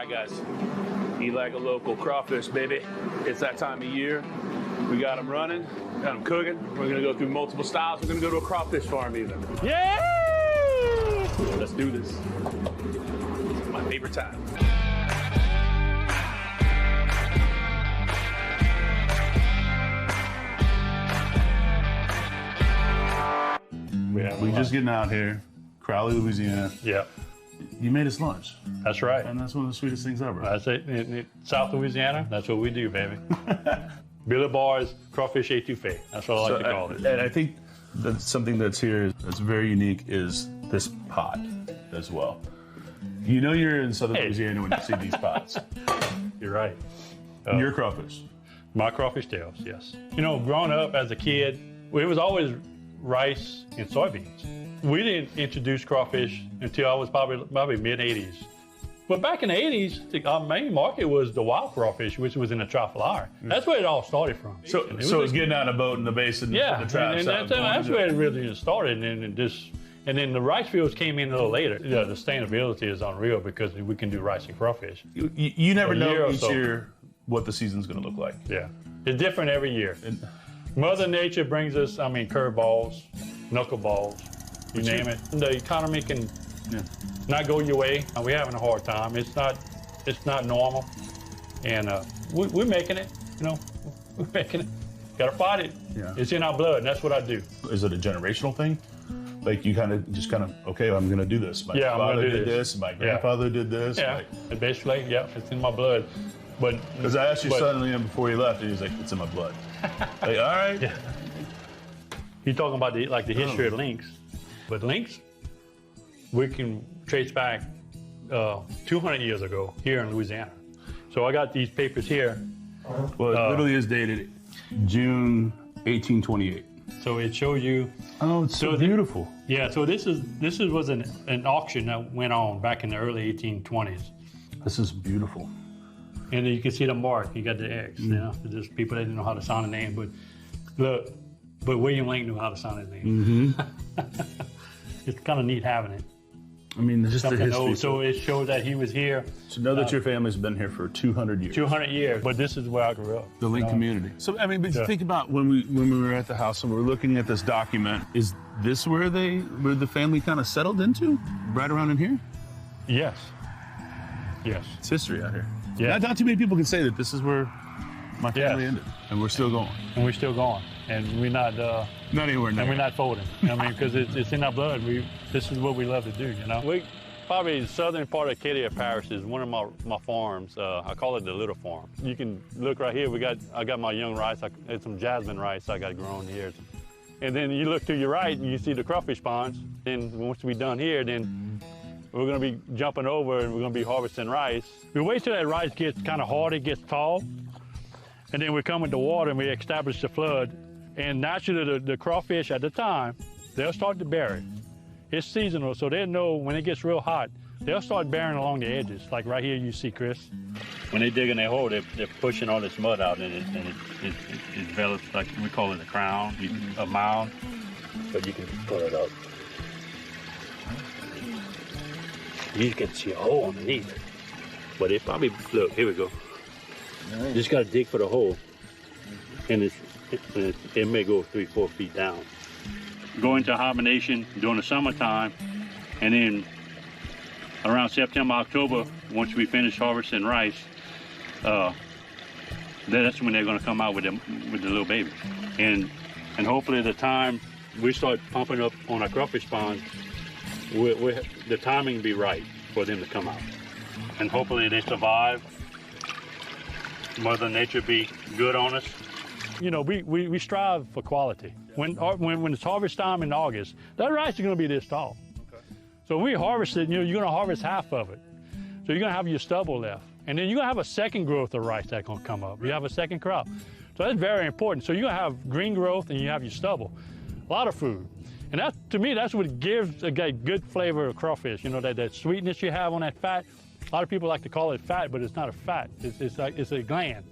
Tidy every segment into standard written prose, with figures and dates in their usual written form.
right, guys. Eat like a local crawfish, baby. It's that time of year. We got them running, got them cooking. We're gonna go through multiple styles. We're gonna go to a crawfish farm even. Yeah! Let's do this. It's my favorite time. We just getting out here, Crowley, Louisiana. Yeah. You made us lunch. That's right. And that's one of the sweetest things ever. That's it. In South Louisiana, that's what we do, baby. Billy Bars, crawfish etouffee. That's what I like to call it. And I think that something that's here that's very unique is this pot as well. You know you're in Southern Louisiana when you see these pots. You're right. Your crawfish. My crawfish tails, yes. You know, growing up as a kid, it was always rice and soybeans. We didn't introduce crawfish until I was probably mid-'80s. But back in the 80s, our main market was the wild crawfish, which was in the trout-fly. That's where it all started from. So it's getting out of a boat in the basin. Yeah, the traps and that's where it really started. And then the rice fields came in a little later. Yeah, the sustainability is unreal because we can do rice and crawfish. You never know each year what the season's going to look like. Yeah, it's different every year. Mother Nature brings us, curveballs, knuckleballs, you name it. The economy can not go your way. We're having a hard time. It's not normal, and we're making it. You know, we're making it. Got to fight it. Yeah. It's in our blood, and that's what I do. Is it a generational thing? Like you kind of okay, I'm going to do this. My father did this. My grandfather did this. Yeah, basically, it's in my blood. But because I asked your son before he left, and he was like, "It's in my blood." Like, all right. Yeah. You're talking about the history of lynx, but lynx, we can trace back 200 years ago here in Louisiana. So I got these papers here. Well, it literally is dated June 1828. So it shows you. Oh, it's so beautiful. Yeah. So this was an auction that went on back in the early 1820s. This is beautiful. And you can see the mark. You got the X. You know, there's people that didn't know how to sign a name, but look, William Link knew how to sign his name. It's kind of neat having it. I mean, just the history. Old, so it shows that he was here. To know that your family's been here for 200 years. 200 years, but this is where I grew up. The Link community. So, I mean, but think about when we were at the house and we were looking at this document, is this where the family kind of settled into? Right around in here? Yes. Yes. It's history out here. Yeah. Not too many people can say that this is where my family ended, and we're still going. And we're still going, and we're not anywhere near. And we're not folding. I mean, because it's in our blood. This is what we love to do. You know. Probably the southern part of KPRC is one of my farms. I call it the little farm. You can look right here. I got my young rice. It's some jasmine rice I got grown here. And then you look to your right, and you see the crawfish ponds. Then once we're done here, then we're going to be jumping over and we're going to be harvesting rice. We wait till that rice gets kind of hard, it gets tall, and then we come with the water and we establish the flood. And naturally, the crawfish at the time, they'll start to bury. It's seasonal, so they know when it gets real hot, they'll start burying along the edges. Like right here, you see Chris. When they dig in their hole, they're pushing all this mud out, and it develops, like we call it a crown, a mound, but you can pull it up. You can see a hole underneath, but it probably, look, here we go. Nice. You just got to dig for the hole, and it may go 3-4 feet down. Go into hibernation during the summertime, and then around September, October, once we finish harvesting rice, that's when they're going to come out with the little babies. And hopefully the time we start pumping up on our crawfish ponds, the timing be right for them to come out. And hopefully they survive. Mother Nature be good on us. You know, we strive for quality. When it's harvest time in August, that rice is going to be this tall. Okay. So when we harvest it, you're going to harvest half of it. So you're going to have your stubble left. And then you're going to have a second growth of rice that's going to come up. You have a second crop. So that's very important. So you're going to have green growth and you have your stubble. A lot of food. And that, to me, that's what gives a good flavor of crawfish. You know, that sweetness you have on that fat. A lot of people like to call it fat, but it's not a fat. It's a gland.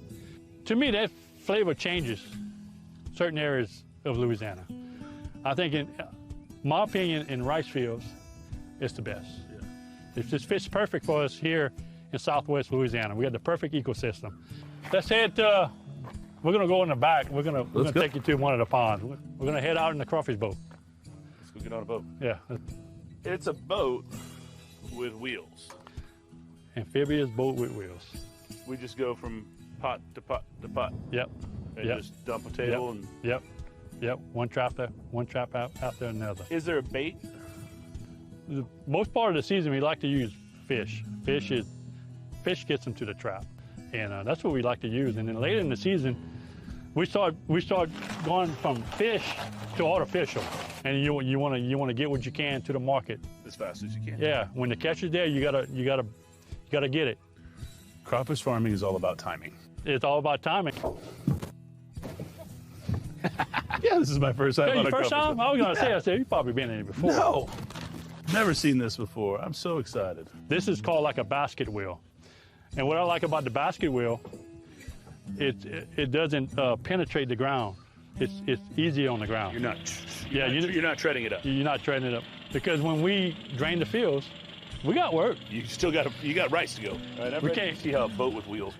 To me, that flavor changes certain areas of Louisiana. I think, in my opinion, in rice fields, it's the best. Yeah. It just fits perfect for us here in Southwest Louisiana. We got the perfect ecosystem. Let's head to, we're gonna go in the back. We're gonna take you to one of the ponds. We're gonna head out in the crawfish boat. Let's go get on a boat. Yeah. It's a boat with wheels. Amphibious boat with wheels. We just go from pot to pot to pot. Yep. And Yep. just dump a table and. Yep. One trap there, one trap out there, another. Is there a bait? The most part of the season, we like to use fish. Fish gets them to the trap, and that's what we like to use. And then later in the season, we start going from fish to artificial, and you want to get what you can to the market As fast as you can. Yeah, when the catch is there, you gotta get it. Crawfish farming is all about timing. It's all about timing. Yeah, this is my first time Hey, on your a first crawfish time? I was gonna say, I said you've probably been in it before. No, never seen this before. I'm so excited. This is called like a basket wheel. And what I like about the basket wheel, it doesn't penetrate the ground. It's easy on the ground. You're not treading it up. You're not treading it up. Because when we drain the fields, we got work. You got rice to go. All right, We can't see how a boat with wheels.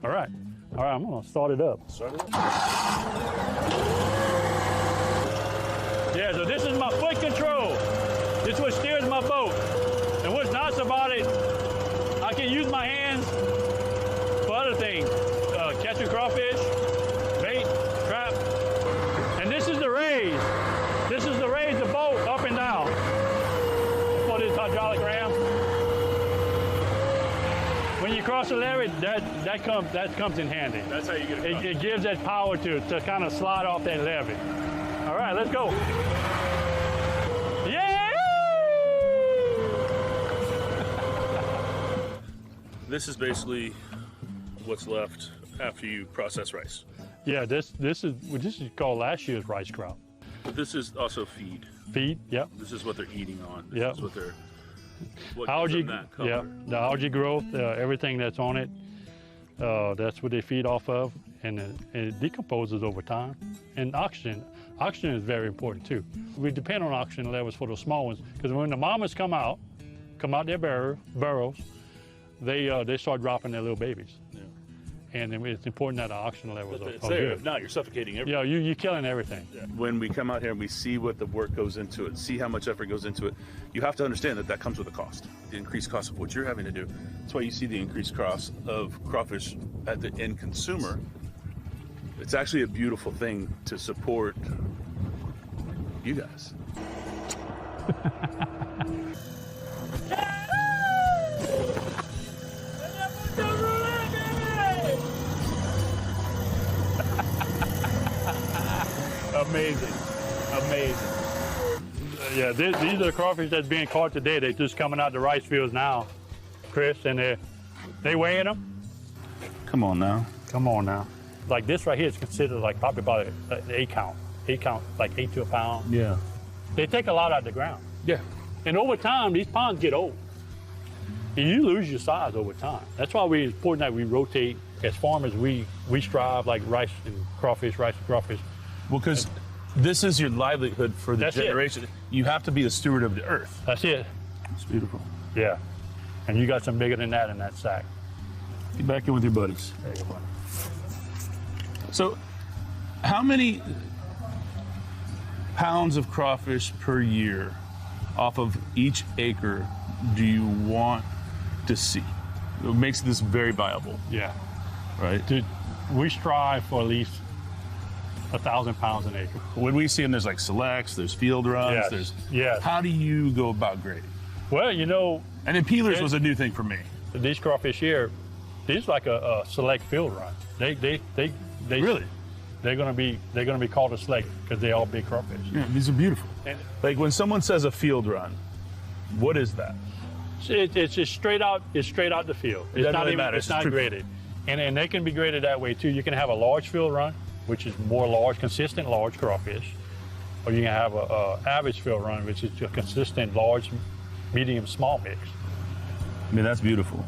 All right, I'm gonna start it up. Start it up. Yeah, so this is my foot control. This is what steers my boat. And what's nice about it, I can use my hands for other things. Catching crawfish, bait, trap. And this is the raise. This is to raise the boat up and down. For this hydraulic ram. When you cross the levee, that comes in handy. That's how you get it. It gives that power to kind of slide off that levee. All right, let's go. Yeah! This is basically what's left after you process rice. Yeah, this is called last year's rice crop. But this is also feed. Feed, yep. This is what they're eating on. Yep. This is what they're. What Algae, gives them that color. yeah, the algae growth, everything that's on it, that's what they feed off of, and it decomposes over time. And oxygen is very important too. We depend on oxygen levels for those small ones, because when the mamas come out their burrows, they start dropping their little babies. Yeah. And it's important that the oxygen levels It's are there. good. If not, you're suffocating everything. Yeah, you're killing everything. Yeah. When we come out here and we see what the work goes into it, see how much effort goes into it, you have to understand that comes with a cost. The increased cost of what you're having to do. That's why you see the increased cost of crawfish at the end consumer. It's actually a beautiful thing to support you guys. Amazing. Yeah, these are the crawfish that's being caught today. They're just coming out the rice fields now, Chris, and they weighing them. Come on now. Come on now. Like this right here is considered like probably about an 8 count, like 8 to a pound. Yeah. They take a lot out of the ground. Yeah. And over time, these ponds get old. And you lose your size over time. That's why it's important that we rotate. As farmers, we strive like rice and crawfish. Well, because this is your livelihood for the generation. You have to be a steward of the earth. That's it. It's beautiful. Yeah. And you got some bigger than that in that sack. Get back in with your buddies. There you go. So, how many pounds of crawfish per year off of each acre do you want to see? It makes this very viable, Yeah. right? Dude, we strive for at least 1,000 pounds an acre. When we see them, there's like selects, there's field runs, Yes. Yes. How do you go about grading? Well, And then peelers was a new thing for me. these crawfish here, these like a select field run. They Really? They're gonna be called a select because they're all big crawfish. Yeah, these are beautiful. And Like when someone says a field run, what is that? it's just straight out. It's straight out the field. It's doesn't not really even. matter. It's It's not true. graded, and they can be graded that way too. You can have a large field run, which is more large, consistent large crawfish, or you can have a average field run, which is a consistent large, medium, small mix. I mean, that's beautiful,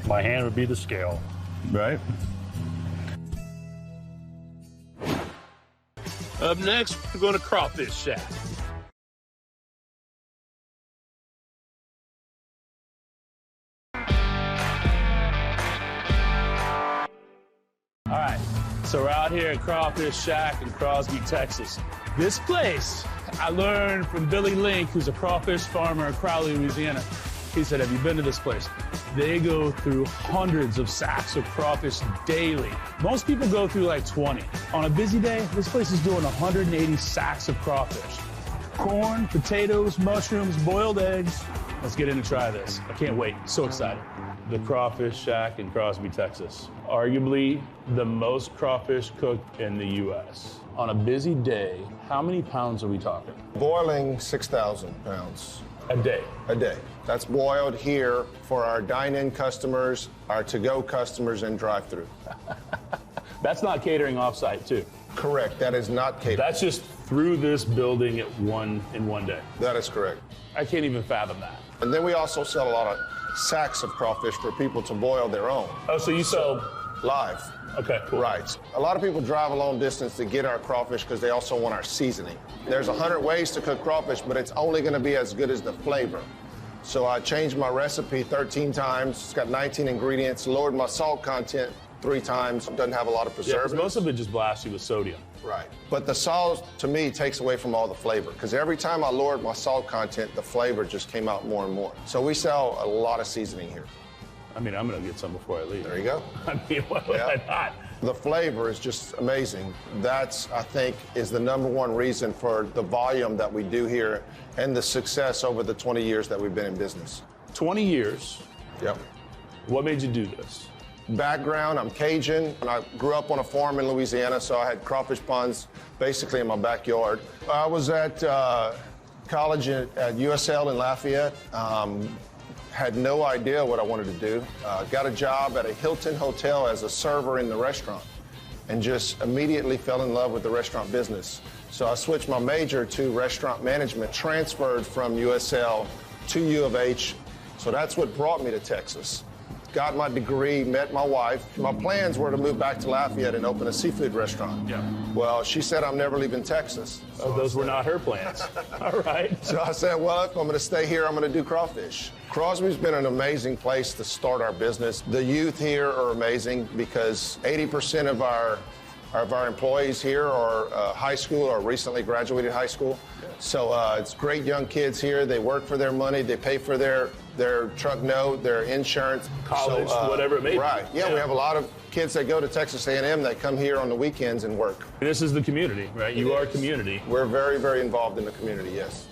My hand would be the scale. right? Up next, we're going to Crawfish Shack. All right, so we're out here at Crawfish Shack in Crosby, Texas. This place, I learned from Billy Link, who's a crawfish farmer in Crowley, Louisiana. He said, have you been to this place? They go through hundreds of sacks of crawfish daily. Most people go through like 20. On a busy day, this place is doing 180 sacks of crawfish. Corn, potatoes, mushrooms, boiled eggs. Let's get in and try this. I can't wait, so excited. The Crawfish Shack in Crosby, Texas. Arguably the most crawfish cooked in the U.S. On a busy day, how many pounds are we talking? Boiling 6,000 pounds. A day. A day. That's boiled here for our dine-in customers, our to-go customers, and drive-through. That's not catering off-site, too. Correct. That is not catering. That's just through this building in one day. That is correct. I can't even fathom that. And then we also sell a lot of sacks of crawfish for people to boil their own. Oh, so you sell live. Okay, cool. Right. A lot of people drive a long distance to get our crawfish because they also want our seasoning. There's 100 ways to cook crawfish, but it's only going to be as good as the flavor. So I changed my recipe 13 times. It's got 19 ingredients, lowered my salt content 3 times. Doesn't have a lot of preservatives. Yeah, most of it just blasts you with sodium. Right. But the salt, to me, takes away from all the flavor, because every time I lowered my salt content, the flavor just came out more and more. So we sell a lot of seasoning here. I mean, I'm going to get some before I leave. There you go. I mean, what would I not? The flavor is just amazing. That's, I think, is the #1 reason for the volume that we do here and the success over the 20 years that we've been in business. 20 years. Yep. What made you do this? Background, I'm Cajun, and I grew up on a farm in Louisiana, so I had crawfish ponds basically in my backyard. I was at college at USL in Lafayette. Had no idea what I wanted to do. Got a job at a Hilton Hotel as a server in the restaurant and just immediately fell in love with the restaurant business. So I switched my major to restaurant management, transferred from USL to U of H. So that's what brought me to Texas. Got my degree, met my wife. My plans were to move back to Lafayette and open a seafood restaurant. Yeah. Well, she said I'm never leaving Texas. So those were not her plans. All right. So I said, well, if I'm going to stay here, I'm going to do crawfish. Crosby's been an amazing place to start our business. The youth here are amazing because 80% of our employees here are high school or recently graduated high school. So it's great young kids here. They work for their money. They pay for their truck note, their insurance. College, whatever it may be. Right. Yeah, we have a lot of kids that go to Texas A&M that come here on the weekends and work. This is the community, right? You are community. We're very, very involved in the community, yes.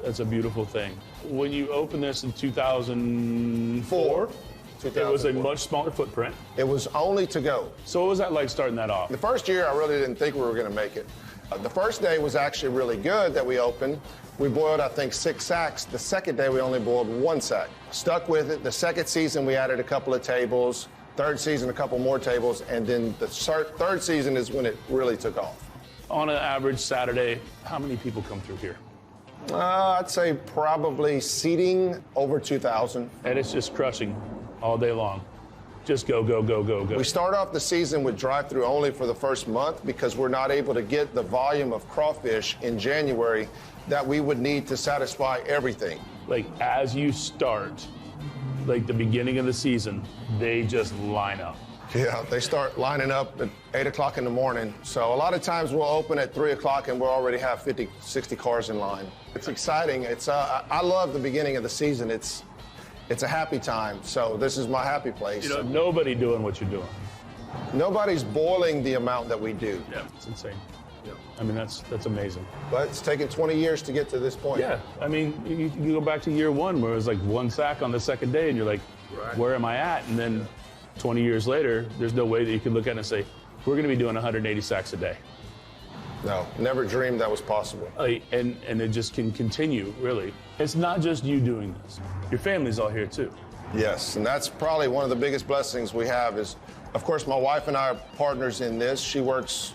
That's a beautiful thing. When you opened this in 2004, it was a much smaller footprint. It was only to go. So what was that like starting that off? The first year, I really didn't think we were going to make it. The first day was actually really good that we opened. We boiled, I think, 6 sacks. The second day, we only boiled 1 sack. Stuck with it. The second season, we added a couple of tables. Third season, a couple more tables. And then the third season is when it really took off. On an average Saturday, how many people come through here? I'd say probably seating over 2,000. And it's just crushing all day long. Just go, go, go, go, go. We start off the season with drive-through only for the first month because we're not able to get the volume of crawfish in January that we would need to satisfy everything. Like as you start, like the beginning of the season, they just line up. Yeah, they start lining up at 8 o'clock in the morning. So a lot of times we'll open at 3 o'clock and we'll already have 50, 60 cars in line. It's exciting. I love the beginning of the season. It's a happy time, so this is my happy place. You know, nobody doing what you're doing. Nobody's boiling the amount that we do. Yeah, it's insane. Yeah. I mean, that's amazing. But it's taken 20 years to get to this point. Yeah, I mean, you go back to year 1 where it was like 1 sack on the second day, and you're like, where am I at? And then 20 years later, there's no way that you can look at it and say, we're going to be doing 180 sacks a day. No, never dreamed that was possible. And it just can continue, really. It's not just you doing this. Your family's all here, too. Yes, and that's probably one of the biggest blessings we have is, of course, my wife and I are partners in this. She works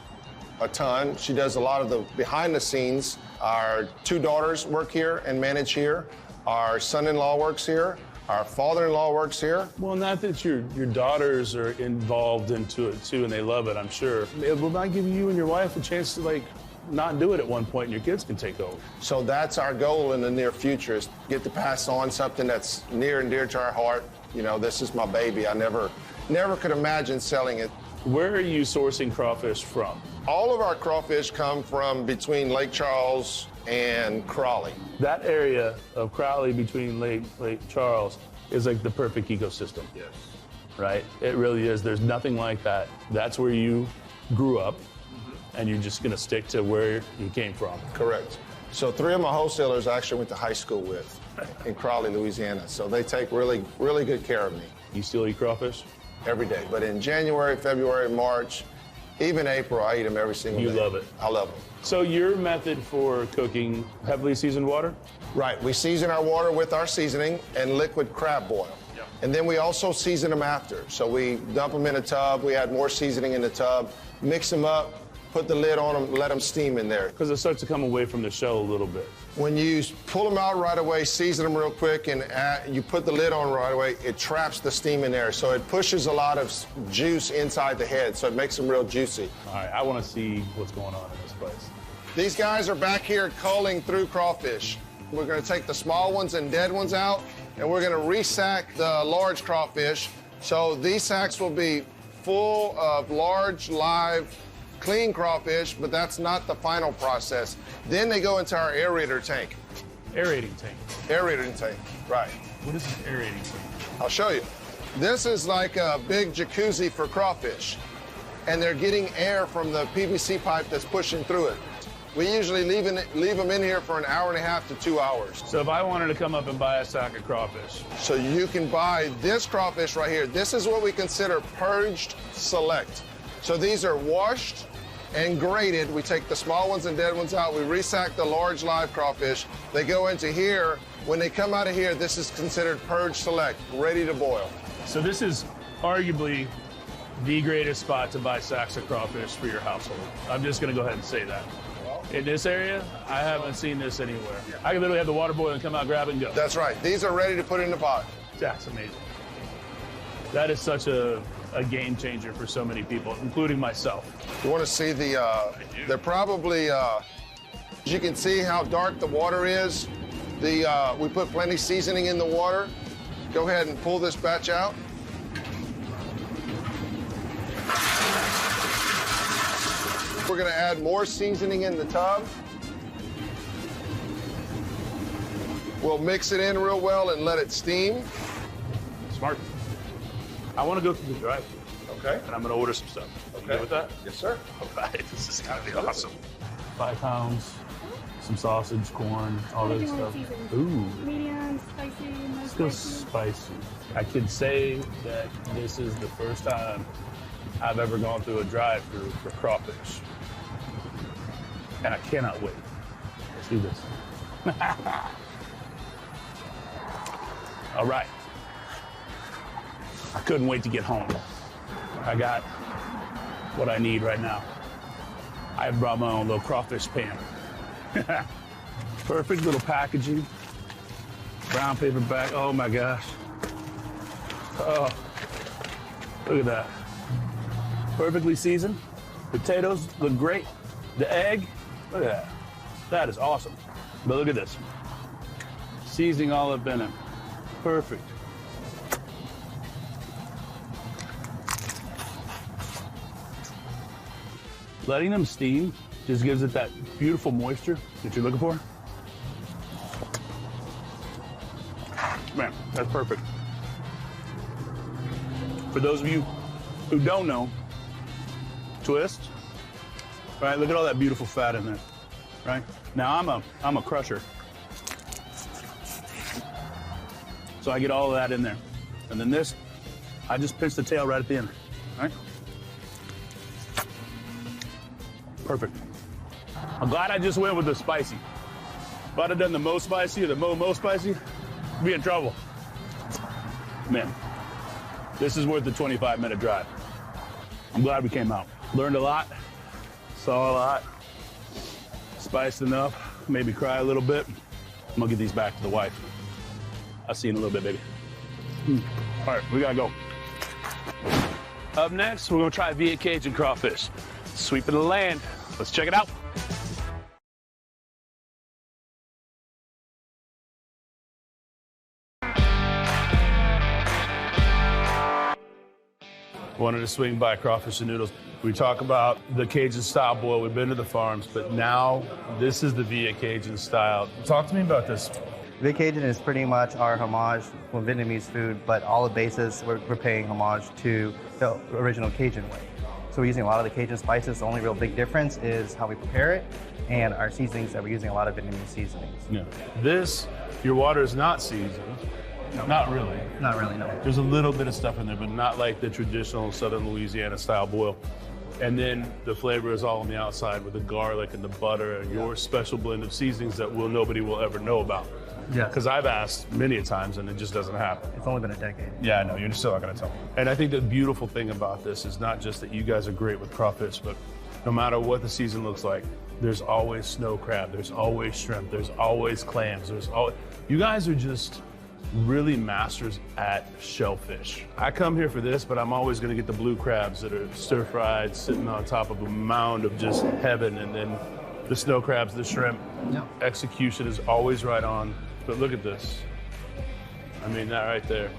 a ton. She does a lot of the behind the scenes. Our 2 daughters work here and manage here. Our son-in-law works here. Our father-in-law works here. Well, not that your daughters are involved into it too, and they love it, I'm sure. It will not give you and your wife a chance to like not do it at one point, and your kids can take over. So that's our goal in the near future is get to pass on something that's near and dear to our heart. You know, this is my baby. I never could imagine selling it Where are you sourcing crawfish from? All of our crawfish come from between Lake Charles and Crawley. That area of Crowley between Lake Charles is like the perfect ecosystem. Yes. Right? It really is. There's nothing like that. That's where you grew up, and you're just going to stick to where you came from. Correct. So 3 of my wholesalers I actually went to high school with in Crawley, Louisiana. So they take really, really good care of me. You still eat crawfish? Every day. But in January, February, March, even April, I eat them every single day. You love it. I love them. So your method for cooking heavily seasoned water? Right. We season our water with our seasoning and liquid crab boil. Yep. And then we also season them after. So we dump them in a tub. We add more seasoning in the tub, mix them up, put the lid on them, let them steam in there. Because it starts to come away from the shell a little bit. When you pull them out right away, season them real quick, and you put the lid on right away, it traps the steam in there. So it pushes a lot of juice inside the head, so it makes them real juicy. All right, I want to see what's going on in this place. These guys are back here culling through crawfish. We're going to take the small ones and dead ones out, and we're going to resack the large crawfish. So these sacks will be full of large, live, clean crawfish, but that's not the final process. Then they go into our aerator tank. Aerating tank. Aerating tank, right. What is this aerating tank? I'll show you. This is like a big jacuzzi for crawfish, and they're getting air from the PVC pipe that's pushing through it. We usually leave them in here for an hour and a half to 2 hours. So if I wanted to come up and buy a sack of crawfish. So you can buy this crawfish right here. This is what we consider purged select. So these are washed and graded. We take the small ones and dead ones out. We resack the large live crawfish. They go into here. When they come out of here, this is considered purged select, ready to boil. So this is arguably the greatest spot to buy sacks of crawfish for your household. I'm just going to go ahead and say that. In this area, I haven't seen this anywhere. I can literally have the water boil and come out, grab it, and go. That's right. These are ready to put in the pot. That's amazing. That is such a game changer for so many people, including myself. You want to see they're probably, as you can see how dark the water is. We put plenty seasoning in the water. Go ahead and pull this batch out. We're going to add more seasoning in the tub. We'll mix it in real well and let it steam. Smart. I want to go through the drive-thru. Okay. And I'm going to order some stuff. You good with that? Yes, sir. All right. This is going to be awesome. 5 pounds, some sausage, corn, all that stuff. Ooh. Medium, spicy, no Let's go spicy. spicy. I could say that this is the first time I've ever gone through a drive-thru for crawfish. And I cannot wait. Let's do this. All right. I couldn't wait to get home. I got what I need right now. I brought my own little crawfish pan. Perfect little packaging. Brown paper bag. Oh my gosh. Oh, look at that. Perfectly seasoned. Potatoes look great. The egg, look at that. That is awesome. But look at this. Seasoning all up in it. Perfect. Letting them steam just gives it that beautiful moisture that you're looking for. Man, that's perfect. For those of you who don't know, twist, right? Look at all that beautiful fat in there, right? Now I'm a crusher. So I get all of that in there. And then this, I just pinch the tail right at the end, right? Perfect. I'm glad I just went with the spicy. If I'd have done the most spicy or the most spicy, I'd be in trouble. Man, this is worth the 25-minute drive. I'm glad we came out. Learned a lot, saw a lot, spiced enough, maybe cry a little bit. I'm gonna get these back to the wife. I'll see you in a little bit, baby. All right, we gotta go. Up next, we're gonna try V8 Cajun crawfish. Sweeping the land. Let's check it out. Wanted to swing by Crawfish and Noodles. We talk about the Cajun style boil. We've been to the farms, but now this is the Via Cajun style. Talk to me about this. Via Cajun is pretty much our homage for Vietnamese food, but all the bases we're paying homage to the original Cajun way. So we're using a lot of the Cajun spices. The only real big difference is how we prepare it and our seasonings that we're using a lot of Vietnamese seasonings. Yeah. This, your water is not seasoned. No. Not really. Not really, no. There's a little bit of stuff in there, but not like the traditional Southern Louisiana style boil. And then the flavor is all on the outside with the garlic and the butter and your special blend of seasonings that nobody will ever know about. Yeah. Because I've asked many a times and it just doesn't happen. It's only been a decade. Yeah, I know, you're still not gonna tell me. And I think the beautiful thing about this is not just that you guys are great with crawfish, but no matter what the season looks like, there's always snow crab, there's always shrimp, there's always clams, you guys are just really masters at shellfish. I come here for this, but I'm always gonna get the blue crabs that are stir-fried, sitting on top of a mound of just heaven, and then the snow crabs, the shrimp. Yeah. Execution is always right on. But look at this. I mean, that right there.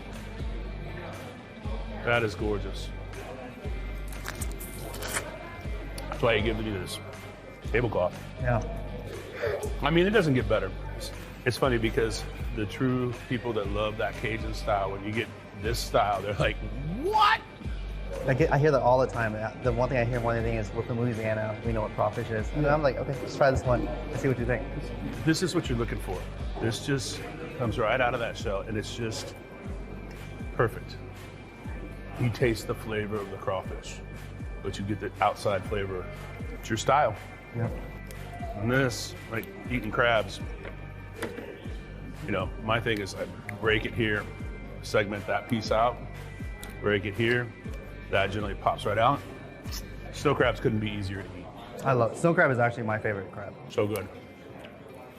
That is gorgeous. That's why you give me this tablecloth. Yeah. I mean, it doesn't get better. It's funny because the true people that love that Cajun style, when you get this style, they're like, what? I hear that all the time. The one thing I hear more than anything is we're from Louisiana, we know what crawfish is. And I'm like, okay, let's try this one and see what you think. This is what you're looking for. This just comes right out of that shell and it's just perfect. You taste the flavor of the crawfish, but you get the outside flavor. It's your style. Yeah. And this, like eating crabs, you know, my thing is I break it here, segment that piece out, break it here, that generally pops right out. Snow crabs couldn't be easier to eat. I love it. Snow crab is actually my favorite crab. So good.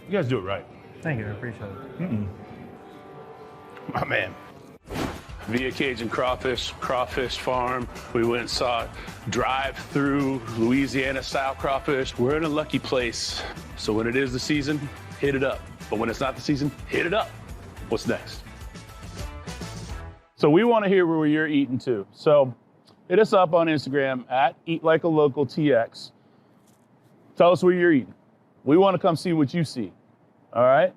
You guys do it right. Thank you, I appreciate it. My man. Via Cajun Crawfish Farm. We went and saw drive-through Louisiana style crawfish. We're in a lucky place. So when it is the season, hit it up. But when it's not the season, hit it up. What's next? So we want to hear where you're eating too. So hit us up on Instagram at EatLikeALocalTX. Tell us where you're eating. We want to come see what you see. All right?